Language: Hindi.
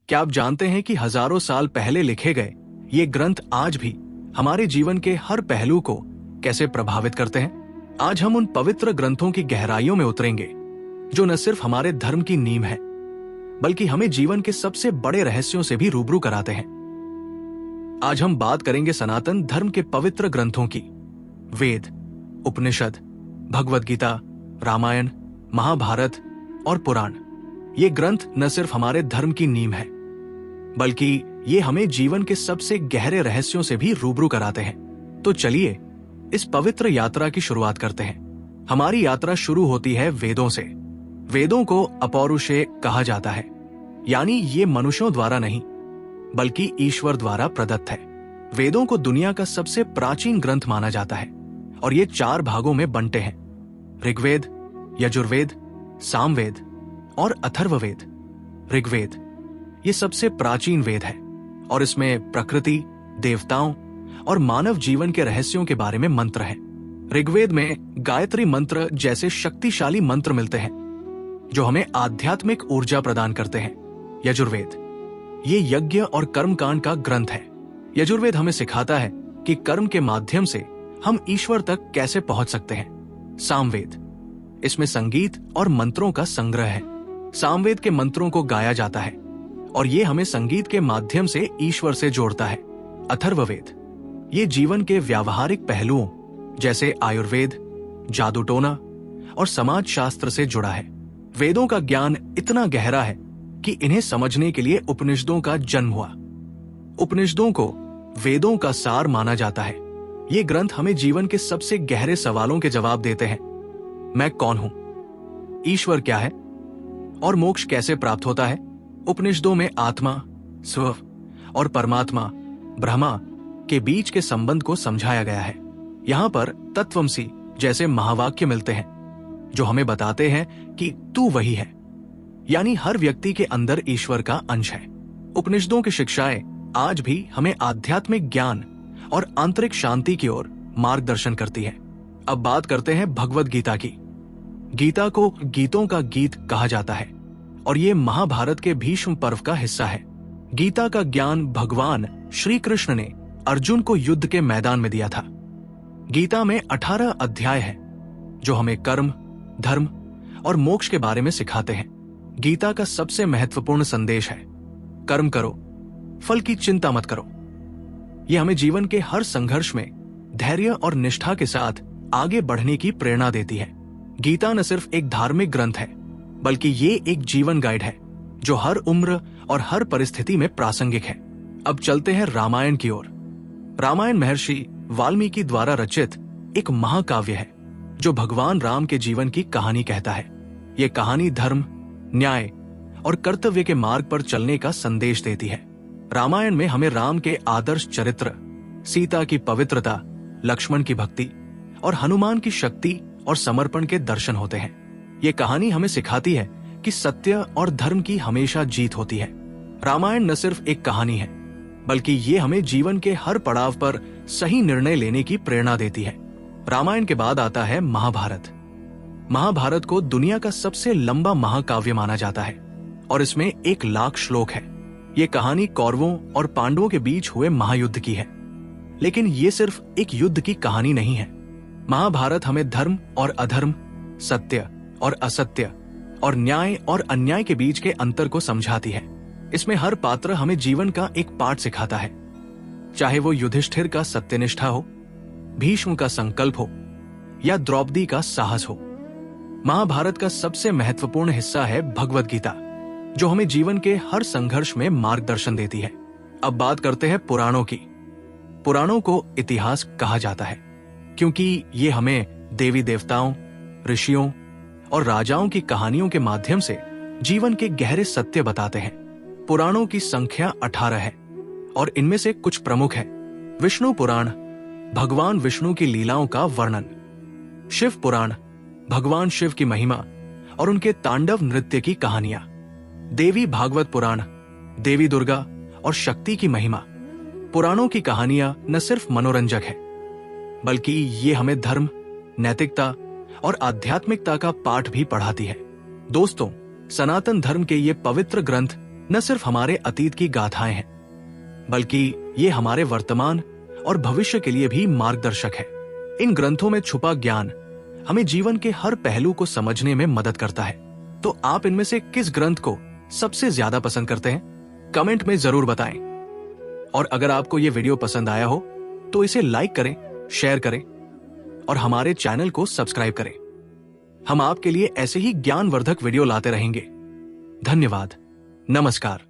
क्या आप जानते हैं कि हजारों साल पहले लिखे गए ये ग्रंथ आज भी हमारे जीवन के हर पहलू को कैसे प्रभावित करते हैं? आज हम उन पवित्र ग्रंथों की गहराइयों में उतरेंगे जो न सिर्फ हमारे धर्म की नींव है, बल्कि हमें जीवन के सबसे बड़े रहस्यों से भी रूबरू कराते हैं। आज हम बात करेंगे सनातन धर्म के पवित्र ग्रंथों की। वेद, उपनिषद, भगवद गीता, रामायण, महाभारत और पुराण। ये ग्रंथ न सिर्फ हमारे धर्म की नींव है, बल्कि ये हमें जीवन के सबसे गहरे रहस्यों से भी रूबरू कराते हैं। तो चलिए इस पवित्र यात्रा की शुरुआत करते हैं। हमारी यात्रा शुरू होती है वेदों से। वेदों को अपौरुषेय कहा जाता है, यानी ये मनुष्यों द्वारा नहीं बल्कि ईश्वर द्वारा प्रदत्त है। वेदों को दुनिया का सबसे प्राचीन ग्रंथ माना जाता है और ये 4 भागों में बंटे हैं: ऋग्वेद, यजुर्वेद, सामवेद और अथर्ववेद। ऋग्वेद ये सबसे प्राचीन वेद है और इसमें प्रकृति, देवताओं और मानव जीवन के रहस्यों के बारे में मंत्र हैं। ऋग्वेद में गायत्री मंत्र जैसे शक्तिशाली मंत्र मिलते हैं जो हमें आध्यात्मिक ऊर्जा प्रदान करते हैं। यजुर्वेद ये यज्ञ और कर्मकांड का ग्रंथ है। यजुर्वेद हमें सिखाता है कि कर्म के माध्यम से हम ईश्वर तक कैसे पहुंच सकते हैं। सामवेद इसमें संगीत और मंत्रों का संग्रह है। सामवेद के मंत्रों को गाया जाता है और ये हमें संगीत के माध्यम से ईश्वर से जोड़ता है। अथर्ववेद ये जीवन के व्यावहारिक पहलुओं जैसे आयुर्वेद, जादूटोना और समाज शास्त्र से जुड़ा है। वेदों का ज्ञान इतना गहरा है कि इन्हें समझने के लिए उपनिषदों का जन्म हुआ। उपनिषदों को वेदों का सार माना जाता है। ये ग्रंथ हमें जीवन के सबसे गहरे सवालों के जवाब देते हैं। मैं कौन हूं? ईश्वर क्या है? और मोक्ष कैसे प्राप्त होता है? उपनिषदों में आत्मा, स्व और परमात्मा, ब्रह्मा के बीच के संबंध को समझाया गया है। यहाँ पर तत्वमसि जैसे महावाक्य मिलते हैं जो हमें बताते हैं कि तू वही है, यानी हर व्यक्ति के अंदर ईश्वर का अंश है। उपनिषदों की शिक्षाएं आज भी हमें आध्यात्मिक ज्ञान और आंतरिक शांति की ओर मार्गदर्शन करती है। अब बात करते हैं भगवद गीता की। गीता को गीतों का गीत कहा जाता है और ये महाभारत के भीष्म पर्व का हिस्सा है। गीता का ज्ञान भगवान श्री कृष्ण ने अर्जुन को युद्ध के मैदान में दिया था। गीता में 18 अध्याय हैं जो हमें कर्म, धर्म और मोक्ष के बारे में सिखाते हैं। गीता का सबसे महत्वपूर्ण संदेश है, कर्म करो, फल की चिंता मत करो। यह हमें जीवन के हर संघर्ष में धैर्य और निष्ठा के साथ आगे बढ़ने की प्रेरणा देती है। गीता न सिर्फ एक धार्मिक ग्रंथ है, बल्कि ये एक जीवन गाइड है जो हर उम्र और हर परिस्थिति में प्रासंगिक है। अब चलते हैं रामायण की ओर। रामायण महर्षि वाल्मीकि द्वारा रचित एक महाकाव्य है जो भगवान राम के जीवन की कहानी कहता है। ये कहानी धर्म, न्याय और कर्तव्य के मार्ग पर चलने का संदेश देती है। रामायण में हमें राम के आदर्श चरित्र, सीता की पवित्रता, लक्ष्मण की भक्ति और हनुमान की शक्ति और समर्पण के दर्शन होते हैं। ये कहानी हमें सिखाती है कि सत्य और धर्म की हमेशा जीत होती है। रामायण न सिर्फ एक कहानी है, बल्कि ये हमें जीवन के हर पड़ाव पर सही निर्णय लेने की प्रेरणा देती है। रामायण के बाद आता है महाभारत। महाभारत को दुनिया का सबसे लंबा महाकाव्य माना जाता है और इसमें 1 लाख श्लोक है। ये कहानी कौरवों और पांडवों के बीच हुए महायुद्ध की है, लेकिन ये सिर्फ एक युद्ध की कहानी नहीं है। महाभारत हमें धर्म और अधर्म, सत्य और असत्य और न्याय और अन्याय के बीच के अंतर को समझाती है। इसमें हर पात्र हमें जीवन का एक पाठ सिखाता है, चाहे वो युधिष्ठिर का सत्यनिष्ठा हो, भीष्म का संकल्प हो या द्रौपदी का साहस हो। महाभारत का सबसे महत्वपूर्ण हिस्सा है भगवद गीता, जो हमें जीवन के हर संघर्ष में मार्गदर्शन देती है। अब बात करते हैं पुराणों की। पुराणों को इतिहास कहा जाता है क्योंकि ये हमें देवी देवताओं, ऋषियों और राजाओं की कहानियों के माध्यम से जीवन के गहरे सत्य बताते हैं। पुराणों की संख्या 18 है और इनमें से कुछ प्रमुख है। विष्णु पुराण, भगवान विष्णु की लीलाओं का वर्णन। शिव पुराण, भगवान शिव की महिमा और उनके तांडव नृत्य की कहानियां। देवी भागवत पुराण, देवी दुर्गा और शक्ति की महिमा। पुराणों की कहानियां न सिर्फ मनोरंजक है, बल्कि ये हमें धर्म, नैतिकता और आध्यात्मिकता का पाठ भी पढ़ाती है। दोस्तों, सनातन धर्म के ये पवित्र ग्रंथ न सिर्फ हमारे अतीत की गाथाएं हैं, बल्कि ये हमारे वर्तमान और भविष्य के लिए भी मार्गदर्शक है। इन ग्रंथों में छुपा ज्ञान हमें जीवन के हर पहलू को समझने में मदद करता है। तो आप इनमें से किस ग्रंथ को सबसे ज्यादा पसंद करते हैं? कमेंट में जरूर बताएं। और अगर आपको ये वीडियो पसंद आया हो तो इसे लाइक करें, शेयर करें और हमारे चैनल को सब्सक्राइब करें। हम आपके लिए ऐसे ही ज्ञानवर्धक वीडियो लाते रहेंगे। धन्यवाद। नमस्कार।